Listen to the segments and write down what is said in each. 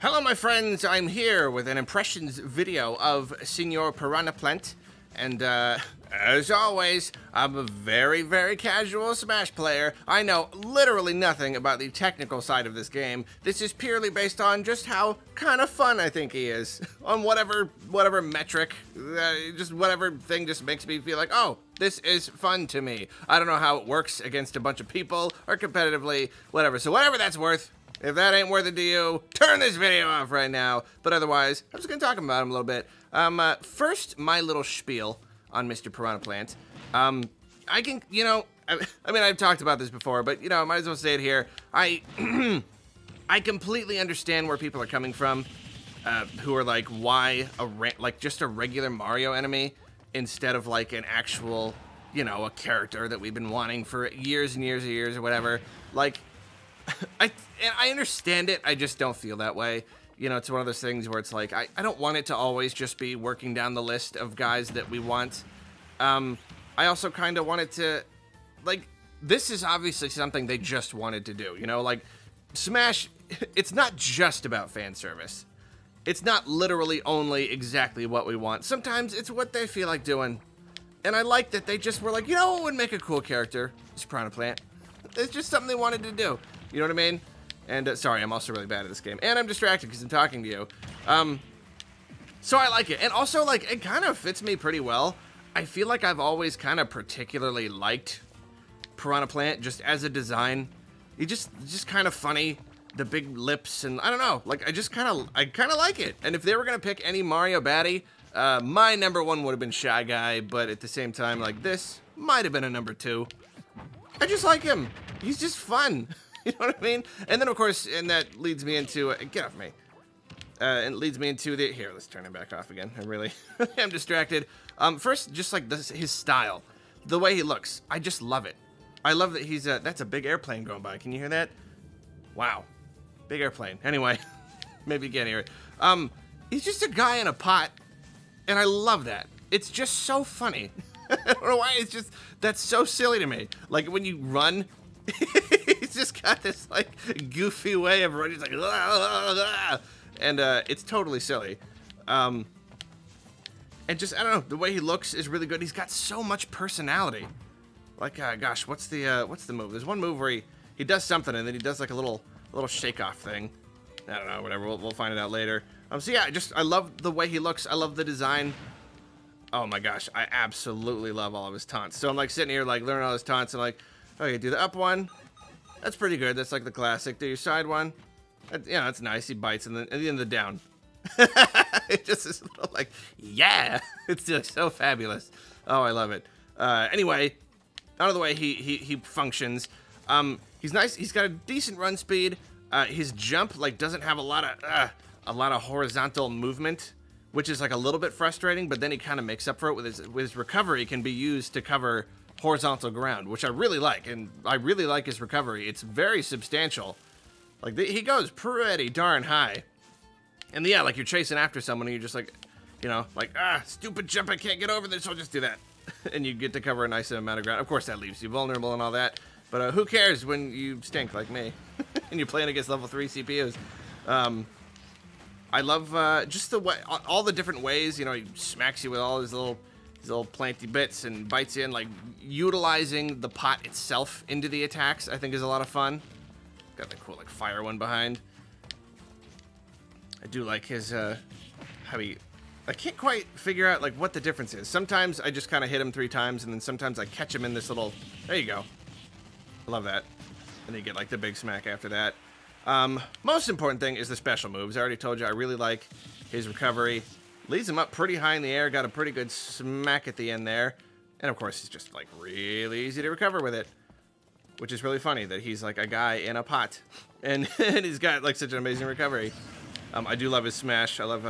Hello my friends, I'm here with an impressions video of Senor Piranha Plant, and as always, I'm a very, very casual Smash player. I know literally nothing about the technical side of this game. This is purely based on just how kind of fun I think he is. On whatever metric, just whatever thing just makes me feel like, oh, this is fun to me. I don't know how it works against a bunch of people or competitively, whatever. So whatever that's worth. If that ain't worth it to you, turn this video off right now. But otherwise, I'm just gonna talk about him a little bit. First, my little spiel on Mr. Piranha Plant. I can, you know, I mean, I've talked about this before, but, you know, I might as well say it here. I completely understand where people are coming from, who are like, why just a regular Mario enemy instead of like an actual, you know, a character that we've been wanting for years and years and years or whatever. Like, I understand it, I just don't feel that way. You know, it's one of those things where it's like, I don't want it to always just be working down the list of guys that we want. I also kind of want it to, like, this is obviously something they just wanted to do, you know? Like, Smash, it's not just about fan service. It's not literally only exactly what we want. Sometimes it's what they feel like doing. And I like that they just were like, you know what would make a cool character? It's Piranha Plant. It's just something they wanted to do. You know what I mean? And sorry, I'm also really bad at this game. And I'm distracted because I'm talking to you. So I like it. And also, like, it kind of fits me pretty well. I feel like I've always kind of particularly liked Piranha Plant just as a design. It's just kind of funny. The big lips and I don't know. Like, I kind of like it. And if they were going to pick any Mario baddie, my number one would have been Shy Guy. But at the same time, like, this might have been a number two. I just like him. He's just fun. You know what I mean? And then, of course, and that leads me into... get off me. And it leads me into the... Here, let's turn him back off again. I really am distracted. First, just like this, his style. The way he looks. I just love it. I love that he's... that's a big airplane going by. Can you hear that? Wow. Big airplane. Anyway. Maybe you can't hear it. He's just a guy in a pot. And I love that. It's just so funny. I don't know why. It's just... That's so silly to me. Like, when you run... He's just got this, like, goofy way of running. He's like, and it's totally silly. And just, I don't know, the way he looks is really good. He's got so much personality. Like, gosh, what's the move? There's one move where he does something and then he does like a little shake-off thing. I don't know, whatever. We'll find it out later. So yeah, I love the way he looks. I love the design. Oh my gosh, I absolutely love all of his taunts. So I'm like sitting here like learning all his taunts and like, okay, do the up one. That's pretty good. That's like the classic. Do your side one. Yeah, that's nice. He bites and then at the end of the down. It just is like, yeah. It's just so fabulous. Oh, I love it. Anyway, out of the way he functions. He's nice. He's got a decent run speed. His jump like doesn't have a lot of horizontal movement, which is like a little bit frustrating. But then he kind of makes up for it with his recovery. Can be used to cover horizontal ground, which I really like, and I really like his recovery. It's very substantial. Like, he goes pretty darn high. And yeah, like, you're chasing after someone, and you're just like, you know, like, stupid jump, I can't get over this, so I'll just do that. And you get to cover a nice amount of ground. Of course, that leaves you vulnerable and all that, but who cares when you stink like me, and you're playing against level 3 CPUs. I love just the way, all the different ways, you know, he smacks you with all his little planty bits and bites in, like utilizing the pot itself into the attacks, I think is a lot of fun. Got the cool like fire one behind. I do like his how he, I can't quite figure out like what the difference is. Sometimes I just kind of hit him 3 times and then sometimes I catch him in this little, there you go. I love that. And you get like the big smack after that. Most important thing is the special moves. I already told you I really like his recovery. Leads him up pretty high in the air, got a pretty good smack at the end there. And of course, it's just like really easy to recover with it. Which is really funny that he's like a guy in a pot. And he's got like such an amazing recovery. I do love his smash. I love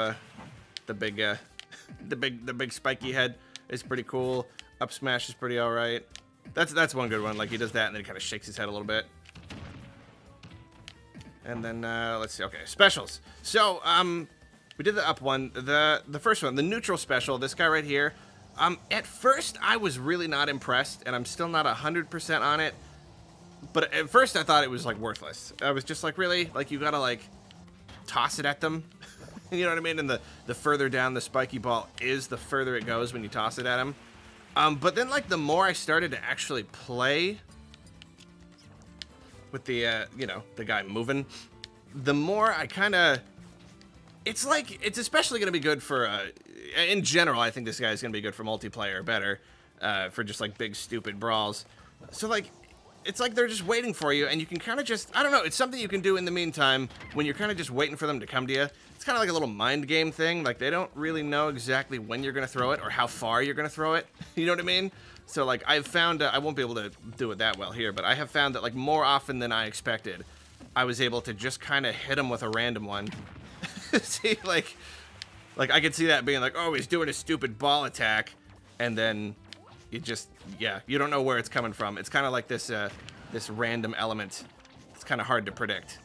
the big spiky head is pretty cool. Up smash is pretty alright. That's one good one. Like he does that and then he kind of shakes his head a little bit. And then let's see, okay, specials. So, we did the up one, the first one, the neutral special, this guy right here. At first, I was really not impressed, and I'm still not 100% on it. But at first, I thought it was, like, worthless. I was just like, really? Like, you gotta, like, toss it at them. You know what I mean? And the further down the spiky ball is, the further it goes when you toss it at him. But then, like, the more I started to actually play with the, you know, the guy moving, the more I kind of... It's like, it's especially going to be good for, in general, I think this guy is going to be good for multiplayer better, for just, like, big, stupid brawls. So, like, it's like they're just waiting for you, and you can kind of just, I don't know, it's something you can do in the meantime when you're kind of just waiting for them to come to you. It's kind of like a little mind game thing. Like, they don't really know exactly when you're going to throw it or how far you're going to throw it. You know what I mean? So, like, I've found, I won't be able to do it that well here, but I have found that, like, more often than I expected, I was able to just kind of hit him with a random one. See, like, I could see that being like, oh, he's doing a stupid ball attack, and then you just, yeah, you don't know where it's coming from. It's kind of like this, this random element. It's kind of hard to predict.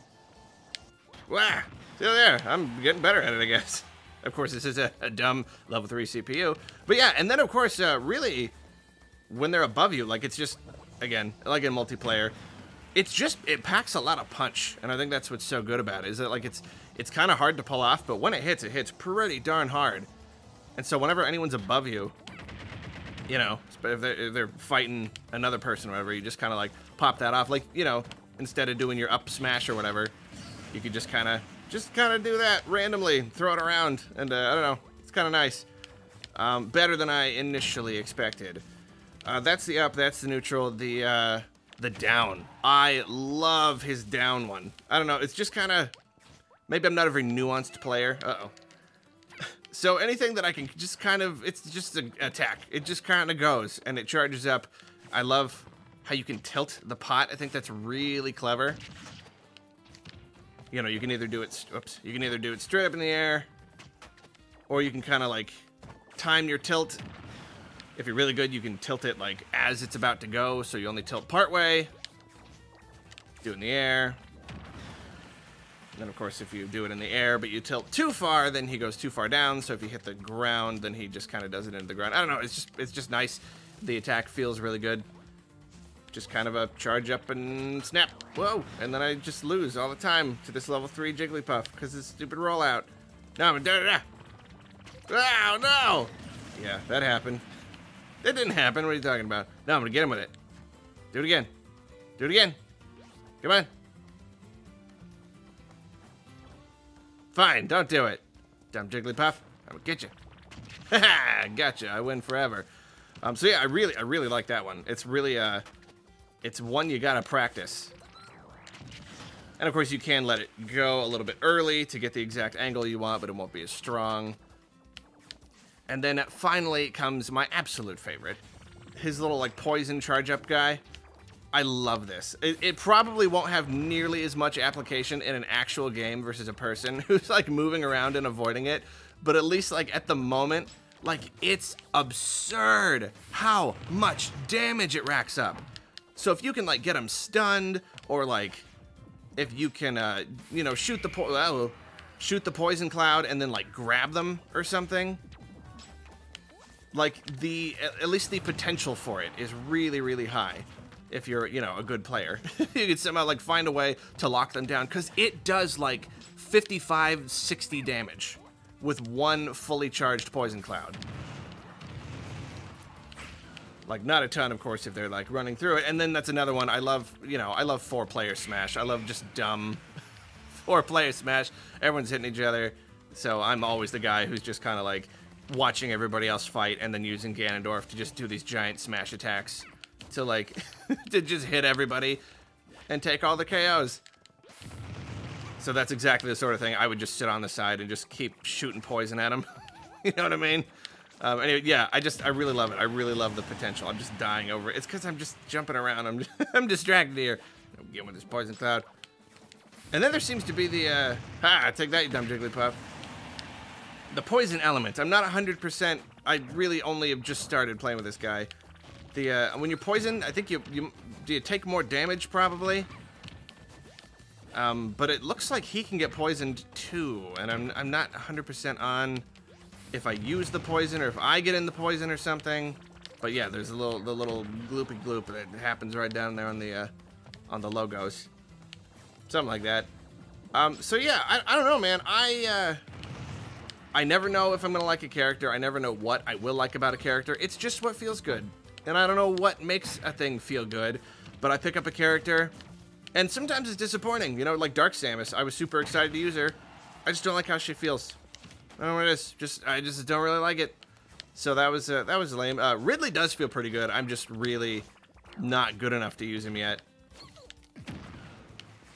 Wow, still there. I'm getting better at it, I guess. Of course, this is a dumb level 3 CPU. But yeah, and then, of course, really, when they're above you, like, it's just, again, like in multiplayer, it's just, it packs a lot of punch. And I think that's what's so good about it, is that, like, it's kind of hard to pull off, but when it hits pretty darn hard. And so whenever anyone's above you, you know, if they're fighting another person or whatever, you just kind of, like, pop that off. Like, you know, instead of doing your up smash or whatever, you could just kind of do that randomly, throw it around, and I don't know, it's kind of nice. Better than I initially expected. That's the up, that's the neutral, the down. I love his down one. I don't know, it's just kind of, maybe I'm not a very nuanced player. Uh-oh. So anything that I can just kind of, it's just an attack. It just kind of goes, and it charges up. I love how you can tilt the pot. I think that's really clever. You know, you can either do it, oops, you can either do it straight up in the air, or you can kind of, like, time your tilt. If you're really good, you can tilt it, like, as it's about to go, so you only tilt part way. Do it in the air. And then, of course, if you do it in the air, but you tilt too far, then he goes too far down. So if you hit the ground, then he just kind of does it into the ground. I don't know. It's just nice. The attack feels really good. Just kind of a charge up and snap. Whoa. And then I just lose all the time to this level 3 Jigglypuff because it's stupid rollout. No, I'm da-da-da. Oh, no. Yeah, that happened. That didn't happen. What are you talking about? No, I'm going to get him with it. Do it again. Do it again. Come on. Fine, don't do it. Dumb Jigglypuff. I will get you. Haha, gotcha. I win forever. So yeah, I really like that one. It's really, it's one you gotta practice. And of course you can let it go a little bit early to get the exact angle you want, but it won't be as strong. And then finally comes my absolute favorite. His little, like, poison charge up guy. I love this. It probably won't have nearly as much application in an actual game versus a person who's, like, moving around and avoiding it. But at least, like, at the moment, like, it's absurd how much damage it racks up. So if you can, like, get him stunned, or, like, if you can, you know, shoot the poison cloud and then, like, grab them or something, like, at least the potential for it is really, really high. If you're, you know, a good player. You can somehow, like, find a way to lock them down, because it does, like, 55, 60 damage with one fully charged poison cloud. Like, not a ton, of course, if they're, like, running through it. And then that's another one. I love, you know, I love 4-player Smash. I love just dumb 4-player Smash. Everyone's hitting each other. So I'm always the guy who's just kind of, like, watching everybody else fight and then using Ganondorf to just do these giant Smash attacks. To, like, to just hit everybody and take all the KOs. So that's exactly the sort of thing. I would just sit on the side and just keep shooting poison at him. You know what I mean? Anyway, yeah, I really love it. I really love the potential. I'm just dying over it. It's because I'm just jumping around. I'm distracted here. I'm getting with this poison cloud. And then there seems to be the, take that, you dumb Jigglypuff. The poison element. I'm not 100%. I really only have just started playing with this guy. When you're poisoned, I think do you take more damage, probably? But it looks like he can get poisoned, too. And I'm not 100% on if I use the poison or if I get in the poison or something. But yeah, there's the little gloopy gloop that happens right down there on the logos. Something like that. So yeah, I don't know, man. I never know if I'm gonna like a character. I never know what I will like about a character. It's just what feels good. And I don't know what makes a thing feel good, but I pick up a character, and sometimes it's disappointing. You know, like Dark Samus, I was super excited to use her. I just don't like how she feels. I don't know what it is. I just don't really like it. So that was lame. Ridley does feel pretty good. I'm just really not good enough to use him yet.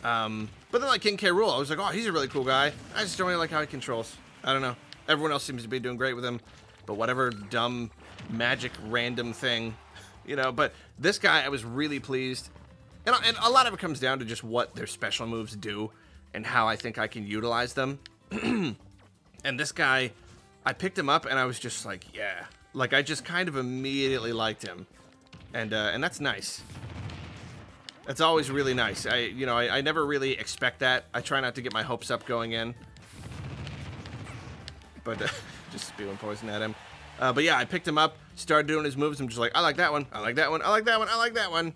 But then like King K. Rool, I was like, oh, he's a really cool guy. I just don't really like how he controls. I don't know. Everyone else seems to be doing great with him. But whatever dumb, magic, random thing, you know. But this guy, I was really pleased. And a lot of it comes down to just what their special moves do and how I think I can utilize them. And this guy, I picked him up and I was just like, yeah. Like, I just kind of immediately liked him. And that's nice. That's always really nice. I never really expect that. I try not to get my hopes up going in. But just spewing poison at him. But yeah, I picked him up, started doing his moves. I'm just like, I like that one. I like that one. I like that one. I like that one.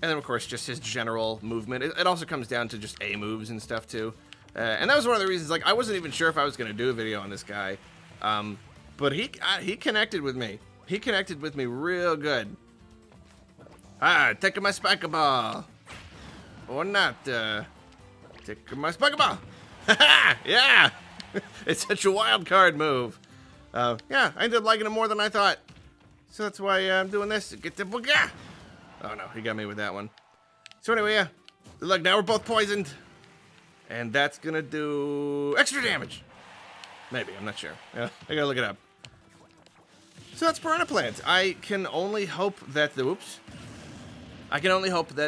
And then, of course, just his general movement. It also comes down to just A moves and stuff, too. And that was one of the reasons, like, I wasn't even sure if I was going to do a video on this guy. But he connected with me. He connected with me real good. Taking my spiker ball. Or not, taking my spiker ball. Yeah! It's such a wild card move. Yeah, I ended up liking him more than I thought. So that's why I'm doing this. Get the booga! Oh no, he got me with that one. So anyway, yeah. Look, now we're both poisoned. And that's gonna do extra damage. Maybe, I'm not sure. Yeah, I gotta look it up. So that's Piranha Plant. I can only hope that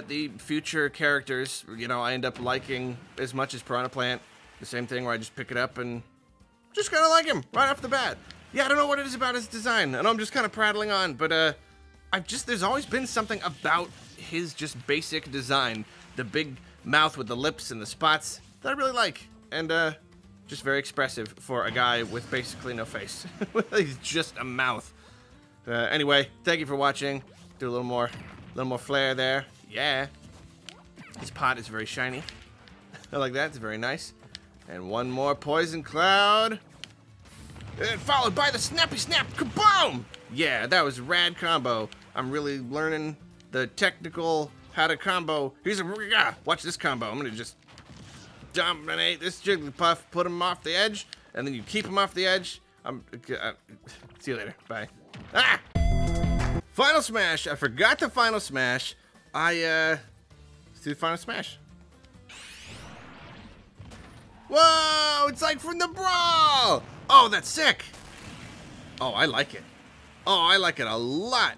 the future characters, you know, I end up liking as much as Piranha Plant. The same thing where I just pick it up and just kind of like him right off the bat. Yeah, I don't know what it is about his design. I know I'm just kind of prattling on, but there's always been something about his just basic design. The big mouth with the lips and the spots that I really like. And just very expressive for a guy with basically no face. He's just a mouth. Anyway, thank you for watching. Do a little more flair there. Yeah. His pot is very shiny. I like that. It's very nice. And one more poison cloud. And followed by the snappy snap. Kaboom! Yeah, that was a rad combo. I'm really learning the technical how to combo. Watch this combo. I'm gonna just dominate this Jigglypuff, put him off the edge, and then you keep him off the edge. See you later. Bye. Final smash. I forgot the final smash. Let's do the final smash. Whoa! It's like from the brawl! Oh, that's sick! Oh, I like it. Oh, I like it a lot.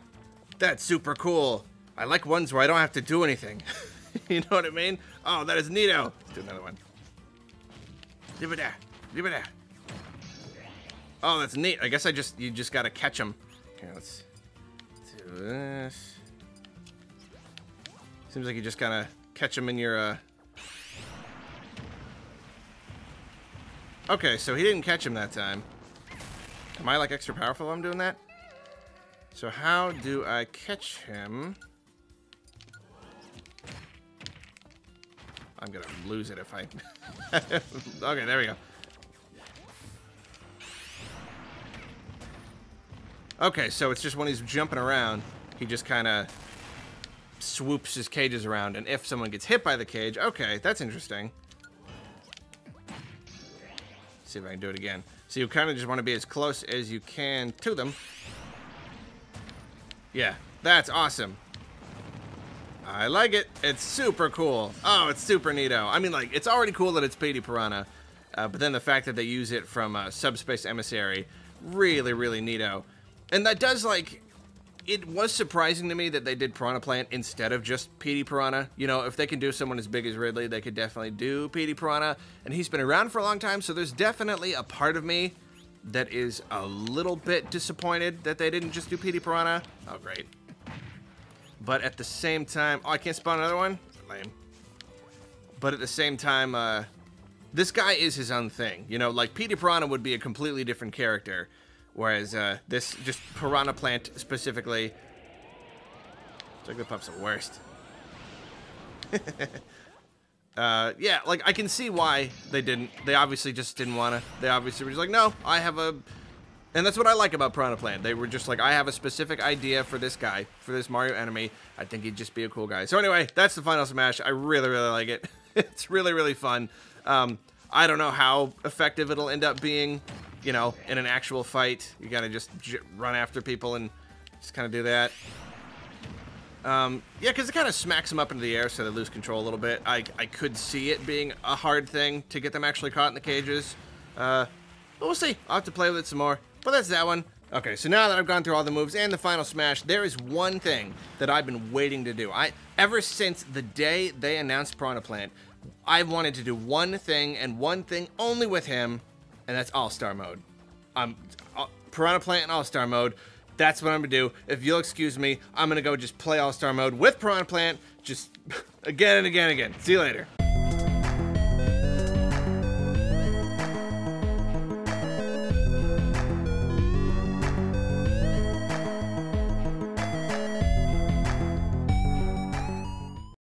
That's super cool. I like ones where I don't have to do anything. You know what I mean? Oh, that is neato. Let's do another one. Oh, that's neat. I guess you just gotta catch them. Here, let's do this. Seems like you just gotta catch them in your, Okay, so he didn't catch him that time. Am I, like, extra powerful while I'm doing that? So how do I catch him? I'm gonna lose it if I... Okay, there we go. Okay, so it's just when he's jumping around, he just kind of swoops his cages around, and if someone gets hit by the cage, okay, that's interesting. See if I can do it again. So you kind of just want to be as close as you can to them. Yeah, that's awesome. I like it. It's super cool. Oh, it's super neato. I mean, like, it's already cool that it's Petey Piranha, but then the fact that they use it from Subspace Emissary, really, really neato. And that does, like, it was surprising to me that they did Piranha Plant instead of just Petey Piranha. You know, if they can do someone as big as Ridley, they could definitely do Petey Piranha. And he's been around for a long time, so there's definitely a part of me that is a little bit disappointed that they didn't just do Petey Piranha. Oh, great. But at the same time... Oh, I can't spawn another one? Lame. But at the same time, this guy is his own thing. You know, like, Petey Piranha would be a completely different character. Whereas, this, just Piranha Plant specifically... Jigglypuff's the worst. Yeah, like, I can see why they didn't. They obviously just didn't want to. They obviously were just like, no, I have a... And that's what I like about Piranha Plant. They were just like, I have a specific idea for this guy, for this Mario enemy. I think he'd just be a cool guy. So anyway, that's the final smash. I really, really like it. It's really, really fun. I don't know how effective it'll end up being, you know, in an actual fight. You gotta just run after people and just kind of do that. Yeah, because it kind of smacks them up into the air so they lose control a little bit. I could see it being a hard thing to get them actually caught in the cages. But we'll see. I'll have to play with it some more. But that's that one. Okay, so now that I've gone through all the moves and the final smash, there is one thing that I've been waiting to do. Ever since the day they announced Piranha Plant, I've wanted to do one thing and one thing only with him, and that's All-Star Mode. Piranha Plant and All-Star Mode. That's what I'm gonna do. If you'll excuse me, I'm gonna go just play All-Star Mode with Piranha Plant, just again and again and again. See you later.